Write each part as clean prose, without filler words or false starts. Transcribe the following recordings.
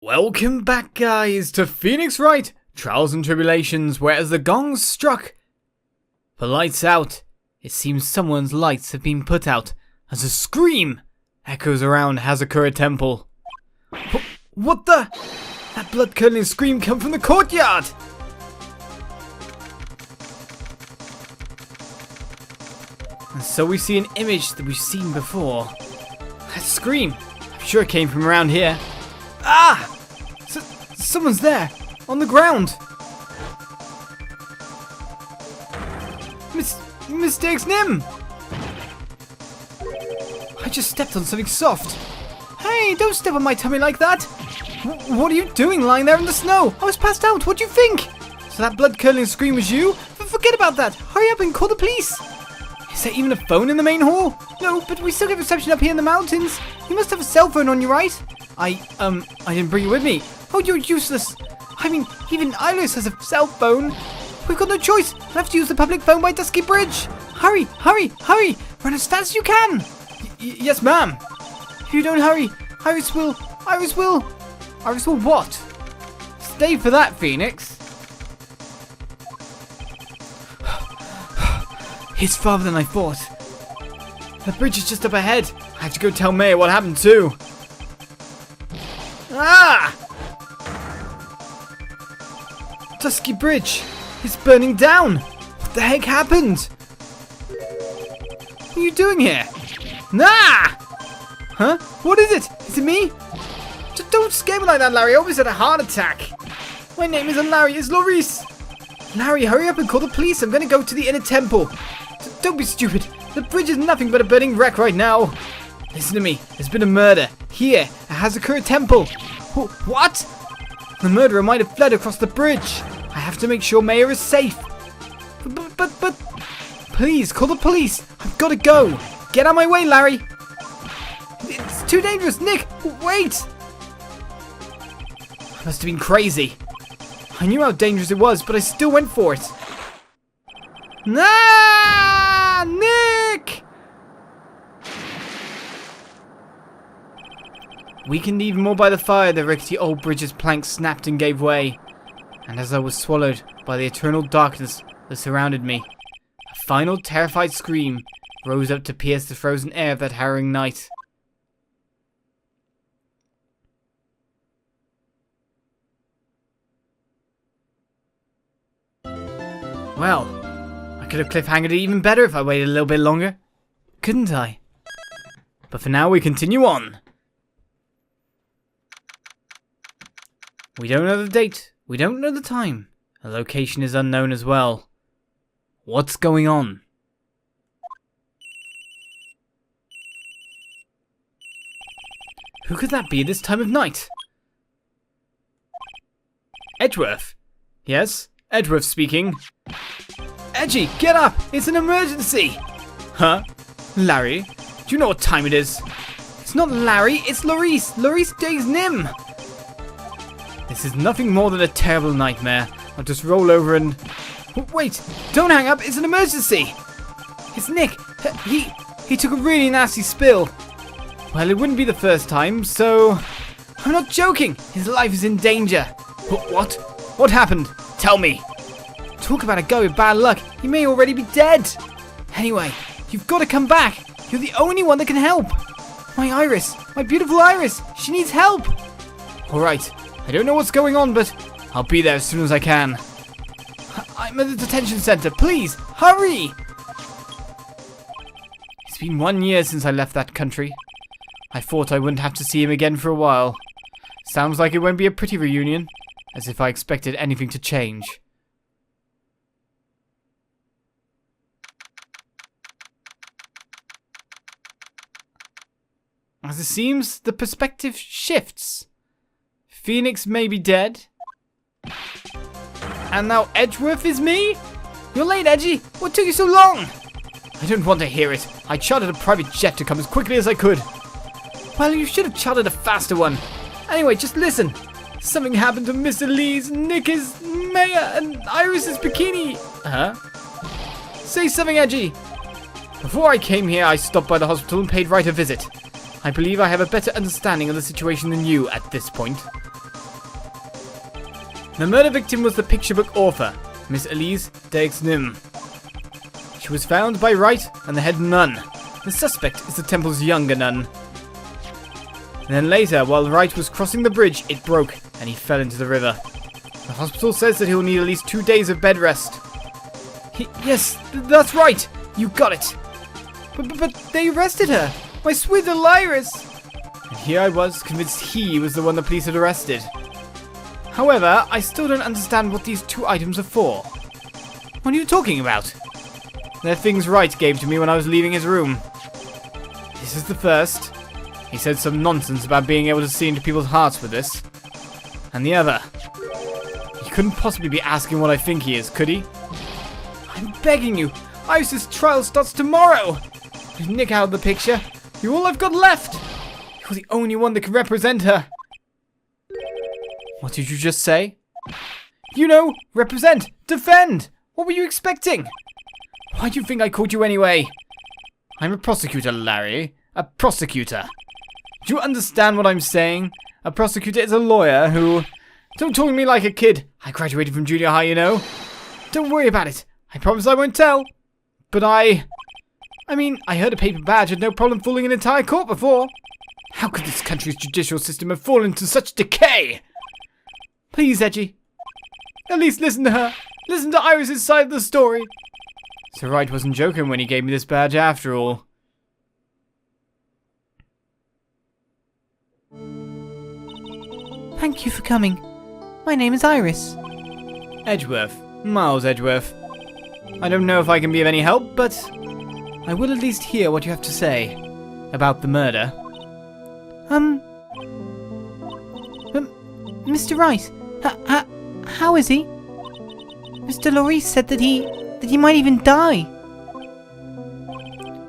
Welcome back, guys, to Phoenix Wright, Trials and Tribulations, where as the gongs struck for lights out, it seems someone's lights have been put out as a scream echoes around Hazakura Temple. What the? That blood-curdling scream come from the courtyard! And so we see an image that we've seen before. That scream, I'm sure it came from around here. Ah! Someone's there, on the ground. Mistakes Nim! I just stepped on something soft. Hey, don't step on my tummy like that. What are you doing lying there in the snow? I was passed out, what do you think? So that blood-curdling scream was you? Forget about that. Hurry up and call the police. Is there even a phone in the main hall? No, but we still get reception up here in the mountains. You must have a cell phone on you, right? I didn't bring it with me. Oh, you're useless. I mean, even Iris has a cell phone. We've got no choice. We'll have to use the public phone by Dusky Bridge. Hurry, hurry, hurry. Run as fast as you can. Yes, ma'am. If you don't hurry, Iris will what? Stay for that, Phoenix. It's farther than I thought. The bridge is just up ahead. I have to go tell Mayor what happened too. Ah! Dusky Bridge! It's burning down! What the heck happened? What are you doing here? Nah! Huh? What is it? Is it me? Don't scare me like that, Larry. I almost had a heart attack. My name isn't Larry, it's Laurice. Larry, hurry up and call the police. I'm gonna go to the inner temple. Don't be stupid. The bridge is nothing but a burning wreck right now. Listen to me. There's been a murder. Here, at Hazakura Temple. What? The murderer might have fled across the bridge. I have to make sure Mayor is safe. But, please, call the police. I've got to go. Get out of my way, Larry. It's too dangerous. Nick, wait. I must have been crazy. I knew how dangerous it was, but I still went for it. Nah, Nick! Weakened even more by the fire, the rickety old bridge's planks snapped and gave way. And as I was swallowed by the eternal darkness that surrounded me, a final terrified scream rose up to pierce the frozen air of that harrowing night. Well, I could have cliffhangered it even better if I waited a little bit longer, couldn't I? But for now we continue on. We don't know the date, we don't know the time, the location is unknown as well. What's going on? Who could that be this time of night? Edgeworth? Yes, Edgeworth speaking. Edgy, get up! It's an emergency! Huh? Larry? Do you know what time it is? It's not Larry, it's Laurice! Laurice Days Nim! This is nothing more than a terrible nightmare. I'll just roll over and... Wait! Don't hang up! It's an emergency! It's Nick! He took a really nasty spill. Well, it wouldn't be the first time, so... I'm not joking! His life is in danger! What? What happened? Tell me! Talk about a guy with bad luck. He may already be dead. Anyway, you've got to come back. You're the only one that can help. My Iris, my beautiful Iris, she needs help. Alright, I don't know what's going on, but I'll be there as soon as I can. I'm at the detention center. Please, hurry. It's been 1 year since I left that country. I thought I wouldn't have to see him again for a while. Sounds like it won't be a pretty reunion, as if I expected anything to change. As it seems, the perspective shifts. Phoenix may be dead. And now Edgeworth is me? You're late, Edgy. What took you so long? I don't want to hear it. I chartered a private jet to come as quickly as I could. Well, you should have chartered a faster one. Anyway, just listen. Something happened to Mr. Lee's, Nick's, Maya, and Iris's Bikini. Huh? Say something, Edgy. Before I came here, I stopped by the hospital and paid Wright a visit. I believe I have a better understanding of the situation than you at this point. The murder victim was the picture book author, Miss Elise Dexnim. She was found by Wright and the head nun. The suspect is the temple's younger nun. And then later, while Wright was crossing the bridge, it broke and he fell into the river. The hospital says that he'll need at least 2 days of bed rest. Yes, that's right. You got it. But they arrested her. My sweet little Iris. And here I was, convinced he was the one the police had arrested. However, I still don't understand what these 2 items are for. What are you talking about? They're things Wright gave to me when I was leaving his room. This is the first. He said some nonsense about being able to see into people's hearts with this. And the other. He couldn't possibly be asking what I think he is, could he? I'm begging you. Iris's trial starts tomorrow. Leave Nick out of the picture. You're all I've got left. You're the only one that can represent her. What did you just say? You know, represent, defend. What were you expecting? Why do you think I called you anyway? I'm a prosecutor, Larry. A prosecutor. Do you understand what I'm saying? A prosecutor is a lawyer who... Don't talk to me like a kid. I graduated from junior high, you know. Don't worry about it. I promise I won't tell. But I mean, I heard a paper badge had no problem fooling an entire court before. How could this country's judicial system have fallen to such decay? Please, Edgy. At least listen to her. Listen to Iris's side of the story. So Wright wasn't joking when he gave me this badge after all. Thank you for coming. My name is Iris. Edgeworth. Miles Edgeworth. I don't know if I can be of any help, but I will at least hear what you have to say about the murder. Mr. Wright, how is he? Mr. Laurice said that he might even die.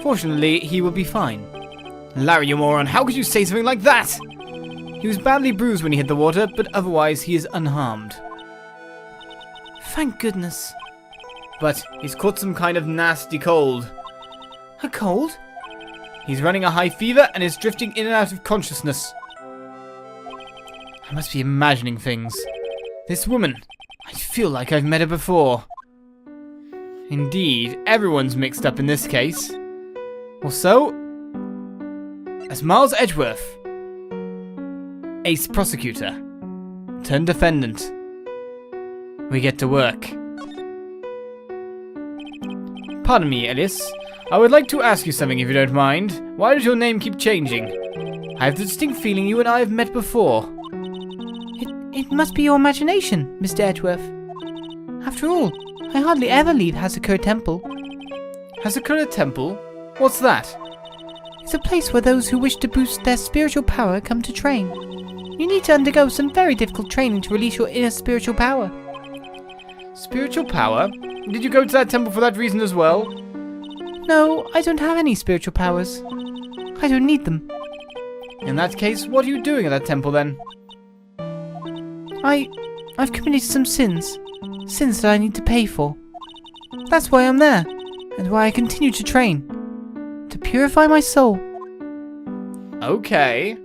Fortunately, he will be fine. Larry, you moron, how could you say something like that? He was badly bruised when he hit the water, but otherwise he is unharmed. Thank goodness. But he's caught some kind of nasty cold. A cold? He's running a high fever and is drifting in and out of consciousness. I must be imagining things. This woman, I feel like I've met her before. Indeed, everyone's mixed up in this case. Or so, as Miles Edgeworth, ace prosecutor, turned defendant, we get to work. Pardon me, Ellis. I would like to ask you something if you don't mind. Why does your name keep changing? I have the distinct feeling you and I have met before. It must be your imagination, Mr. Edgeworth. After all, I hardly ever leave Hazakura Temple. Hazakura Temple? What's that? It's a place where those who wish to boost their spiritual power come to train. You need to undergo some very difficult training to release your inner spiritual power. Spiritual power? Did you go to that temple for that reason as well? No, I don't have any spiritual powers. I don't need them. In that case, what are you doing at that temple then? I've committed some sins. Sins that I need to pay for. That's why I'm there, and why I continue to train. To purify my soul. Okay.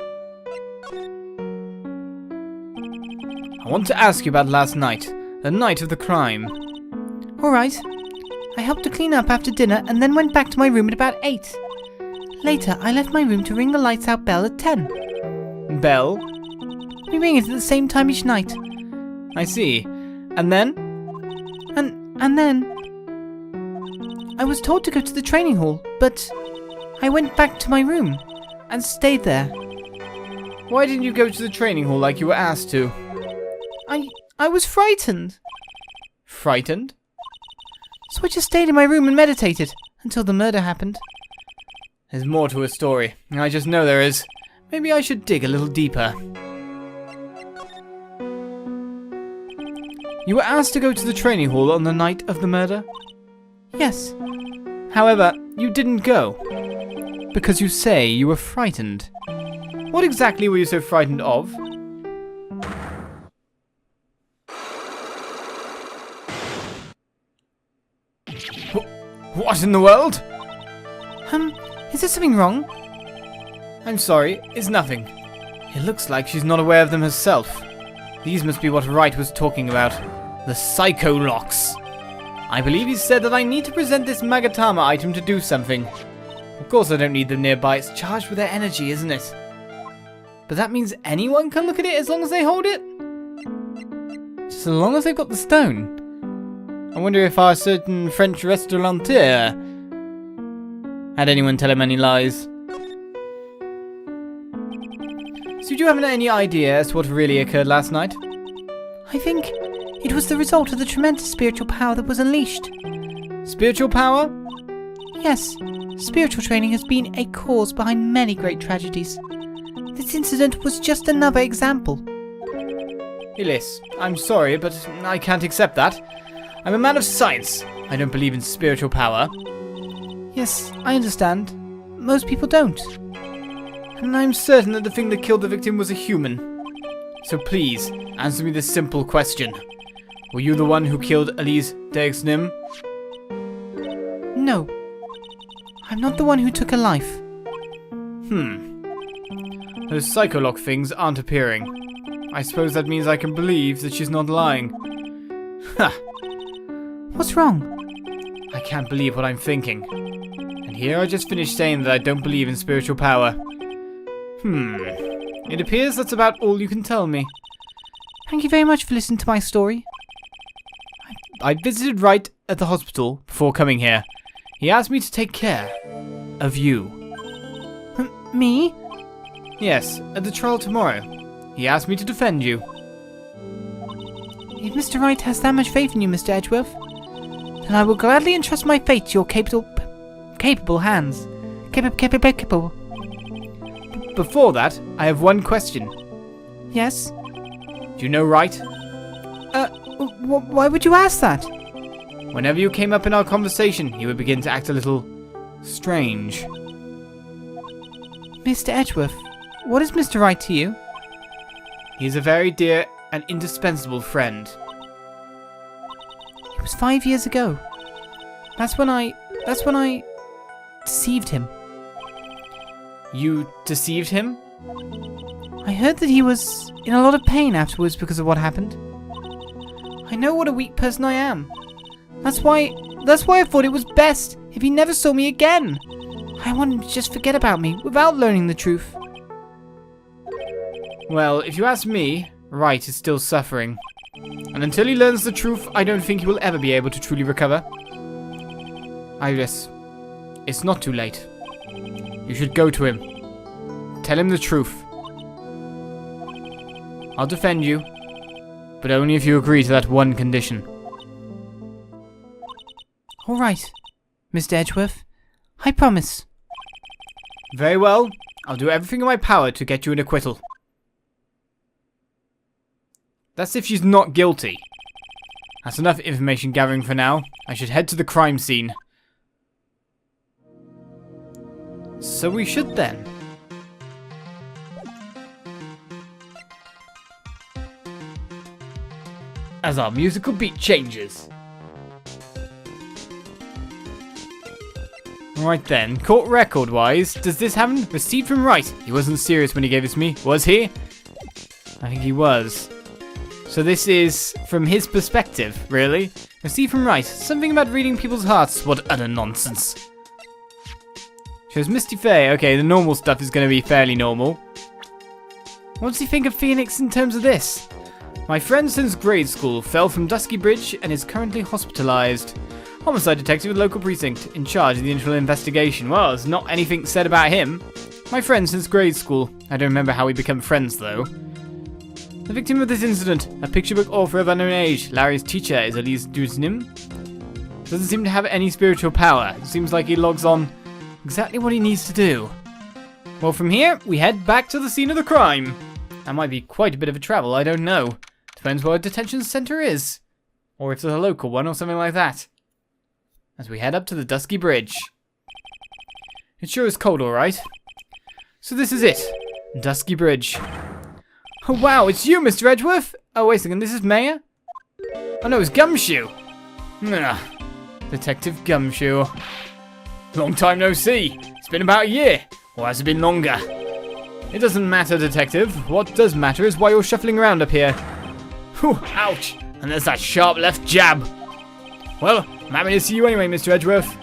I want to ask you about last night. The night of the crime. Alright. I helped to clean up after dinner and then went back to my room at about 8. Later, I left my room to ring the lights out bell at 10. Bell? We ring it at the same time each night. I see. And then? And then... I was told to go to the training hall, but I went back to my room and stayed there. Why didn't you go to the training hall like you were asked to? I was frightened. Frightened? So I just stayed in my room and meditated until the murder happened. There's more to her story. I just know there is. Maybe I should dig a little deeper. You were asked to go to the training hall on the night of the murder? Yes. However, you didn't go. Because you say you were frightened. What exactly were you so frightened of? What in the world? Is there something wrong? I'm sorry, it's nothing. It looks like she's not aware of them herself. These must be what Wright was talking about. The psycho locks. I believe he said that I need to present this Magatama item to do something. Of course I don't need them nearby, it's charged with their energy, isn't it? But that means anyone can look at it as long as they hold it? Just as long as they've got the stone. I wonder if our certain French restaurateur had anyone tell him any lies. So do you have any idea as to what really occurred last night? I think it was the result of the tremendous spiritual power that was unleashed. Spiritual power? Yes, spiritual training has been a cause behind many great tragedies. This incident was just another example. Elise, I'm sorry, but I can't accept that. I'm a man of science. I don't believe in spiritual power. Yes, I understand. Most people don't. And I'm certain that the thing that killed the victim was a human. So please, answer me this simple question. Were you the one who killed Elise Dexnim? No. I'm not the one who took her life. Those psycholock things aren't appearing. I suppose that means I can believe that she's not lying. Ha! What's wrong? I can't believe what I'm thinking. And here I just finished saying that I don't believe in spiritual power. It appears that's about all you can tell me. Thank you very much for listening to my story. I visited Wright at the hospital before coming here. He asked me to take care of you. Me? Yes, at the trial tomorrow. He asked me to defend you. If Mr. Wright has that much faith in you, Mr. Edgeworth, then I will gladly entrust my fate to your capable hands. Capable. Before that, I have one question. Yes? Do you know Wright? Why would you ask that? Whenever you came up in our conversation, he would begin to act a little strange. Mr. Edgeworth, what is Mr. Wright to you? He is a very dear and indispensable friend. It was 5 years ago. That's when I deceived him. You deceived him? I heard that he was in a lot of pain afterwards because of what happened. I know what a weak person I am. That's why I thought it was best if he never saw me again. I wanted him to just forget about me without learning the truth. Well, if you ask me, Wright is still suffering. And until he learns the truth, I don't think he will ever be able to truly recover. Iris, it's not too late. You should go to him. Tell him the truth. I'll defend you, but only if you agree to that one condition. All right, Mr. Edgeworth. I promise. Very well. I'll do everything in my power to get you an acquittal. That's if she's not guilty. That's enough information gathering for now. I should head to the crime scene. So we should then. As our musical beat changes. Right then, court record-wise, does this happen? Received from Wright. He wasn't serious when he gave this to me, was he? I think he was. So this is from his perspective, really? Received from Wright. Something about reading people's hearts. What utter nonsense. Shows Misty Faye. Okay, the normal stuff is going to be fairly normal. What does he think of Phoenix in terms of this? My friend since grade school fell from Dusky Bridge and is currently hospitalized. Homicide detective with local precinct in charge of the initial investigation. Well, there's not anything said about him. My friend since grade school. I don't remember how we become friends though. The victim of this incident, a picture book author of unknown age. Larry's teacher is Elise Duznim. Doesn't seem to have any spiritual power. It seems like he logs on exactly what he needs to do. Well, from here, we head back to the scene of the crime. That might be quite a bit of a travel, I don't know. Depends where a detention center is. Or if there's a local one or something like that. As we head up to the Dusky Bridge. It sure is cold, alright. So this is it. Dusky Bridge. Oh wow, it's you, Mr. Edgeworth! Oh, wait a second, this is Maya? Oh no, it's Gumshoe! Detective Gumshoe. Long time no see. It's been about a year. Or has it been longer? It doesn't matter, Detective. What does matter is why you're shuffling around up here. Whew, ouch! And there's that sharp left jab. Well, I'm happy to see you anyway, Mr. Edgeworth.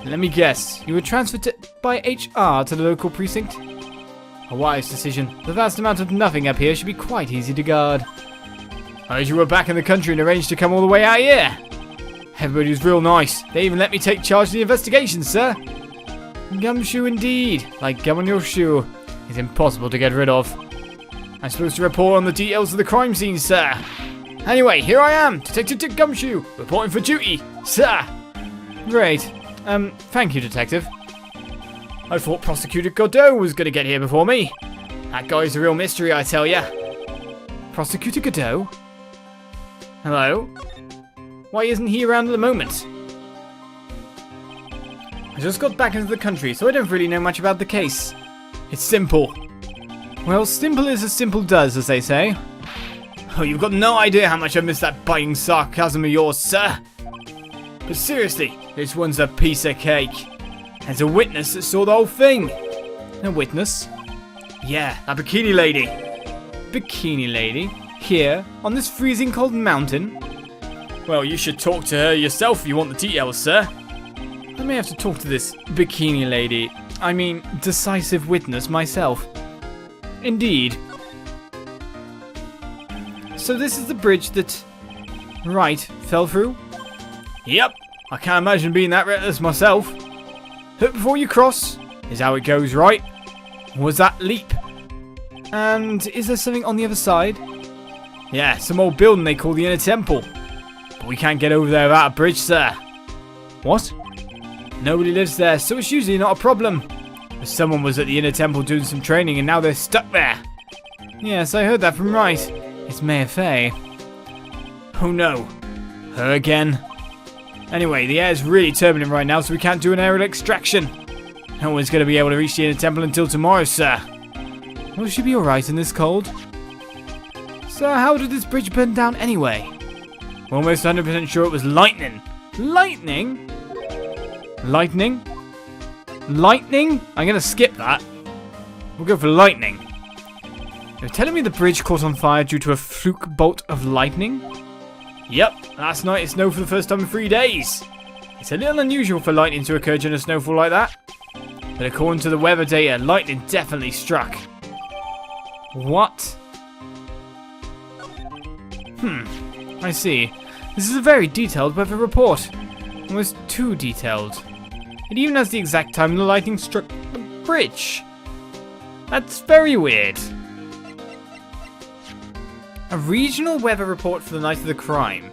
Let me guess, you were transferred by HR to the local precinct? A wise decision. The vast amount of nothing up here should be quite easy to guard. I heard you were back in the country and arranged to come all the way out here. Everybody was real nice. They even let me take charge of the investigation, sir. Gumshoe indeed. Like gum on your shoe. It's impossible to get rid of. I'm supposed to report on the details of the crime scene, sir. Anyway, here I am, Detective Dick Gumshoe, reporting for duty, sir. Great. Thank you, Detective. I thought Prosecutor Godot was going to get here before me. That guy's a real mystery, I tell ya. Prosecutor Godot? Hello? Why isn't he around at the moment? I just got back into the country, so I don't really know much about the case. It's simple. Well, simple is as simple does, as they say. Oh, you've got no idea how much I miss that biting sarcasm of yours, sir. But seriously, this one's a piece of cake. There's a witness that saw the whole thing. A witness? Yeah, that bikini lady. Bikini lady? Here, on this freezing cold mountain? Well, you should talk to her yourself if you want the details, sir. I may have to talk to this bikini lady. I mean, decisive witness myself. Indeed. So this is the bridge that Wright fell through? Yep, I can't imagine being that reckless myself. Hit before you cross is how it goes, right? Was that leap? And is there something on the other side? Yeah, some old building they call the Inner Temple. But we can't get over there without a bridge, sir. What? Nobody lives there, so it's usually not a problem. But someone was at the Inner Temple doing some training and now they're stuck there. Yes, I heard that from Wright. It's Mayor Fay. Oh no. Her again? Anyway, the air's really turbulent right now, so we can't do an aerial extraction. No one's going to be able to reach the Inner Temple until tomorrow, sir. Will she be alright in this cold? So how did this bridge burn down anyway? We're almost 100% sure it was lightning. Lightning? Lightning? Lightning? I'm going to skip that. We'll go for lightning. You're telling me the bridge caught on fire due to a fluke bolt of lightning? Yep, last night it snowed for the first time in 3 days. It's a little unusual for lightning to occur during a snowfall like that. But according to the weather data, lightning definitely struck. What? I see. This is a very detailed weather report. Almost too detailed. It even has the exact time the lightning struck the bridge. That's very weird. A regional weather report for the night of the crime.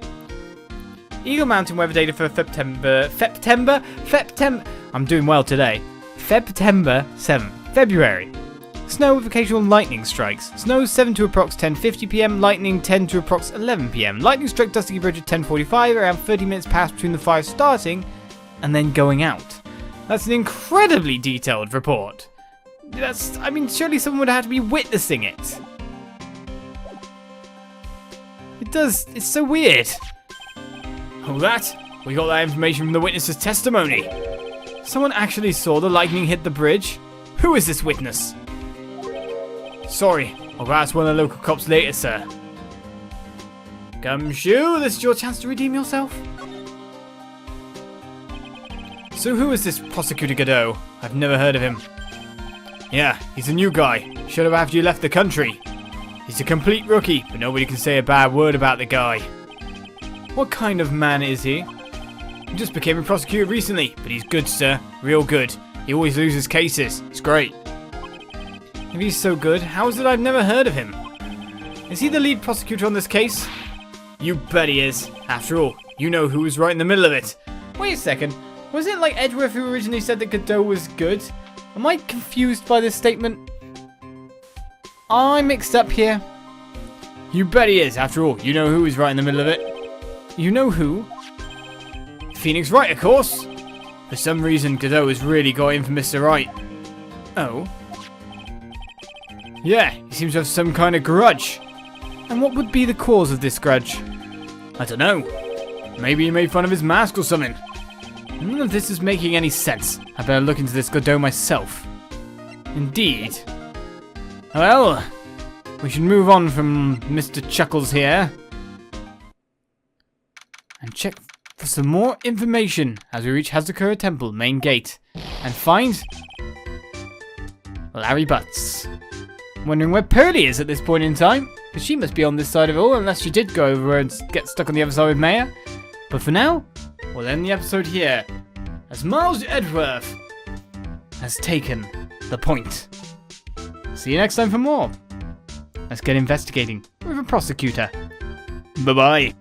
Eagle Mountain weather data for September. I'm doing well today. September 7th, February. Snow with occasional lightning strikes. Snow 7 to approx 10:50 p.m. Lightning 10 to approx 11 p.m. Lightning struck Dusty Bridge at 10:45. Around 30 minutes passed between the fire starting and then going out. That's an incredibly detailed report. Surely someone would have to be witnessing it. It's so weird. Oh, we got that information from the witness's testimony. Someone actually saw the lightning hit the bridge? Who is this witness? Sorry, I'll ask one of the local cops later, sir. Gumshoe, this is your chance to redeem yourself. So who is this Prosecutor Godot? I've never heard of him. Yeah, he's a new guy. Showed up after you left the country. He's a complete rookie, but nobody can say a bad word about the guy. What kind of man is he? He just became a prosecutor recently, but he's good, sir. Real good. He always loses cases. It's great. If he's so good, how is it I've never heard of him? Is he the lead prosecutor on this case? You bet he is. After all, you know who was right in the middle of it. Wait a second. Was it like Edgeworth who originally said that Godot was good? Am I confused by this statement? I'm mixed up here. You bet he is. After all, you know who was right in the middle of it. You know who? Phoenix Wright, of course. For some reason, Godot has really got in for Mr. Wright. Oh? Yeah, he seems to have some kind of grudge. And what would be the cause of this grudge? I don't know. Maybe he made fun of his mask or something. None of this is making any sense. I better look into this Godot myself. Indeed. Well, we should move on from Mr. Chuckles here and check for some more information as we reach Hazakura Temple main gate and find Larry Butts. Wondering where Pearly is at this point in time, because she must be on this side of it all, unless she did go over and get stuck on the other side with Maya. But for now, we'll end the episode here, as Miles Edgeworth has taken the point. See you next time for more. Let's get investigating with a prosecutor. Bye-bye.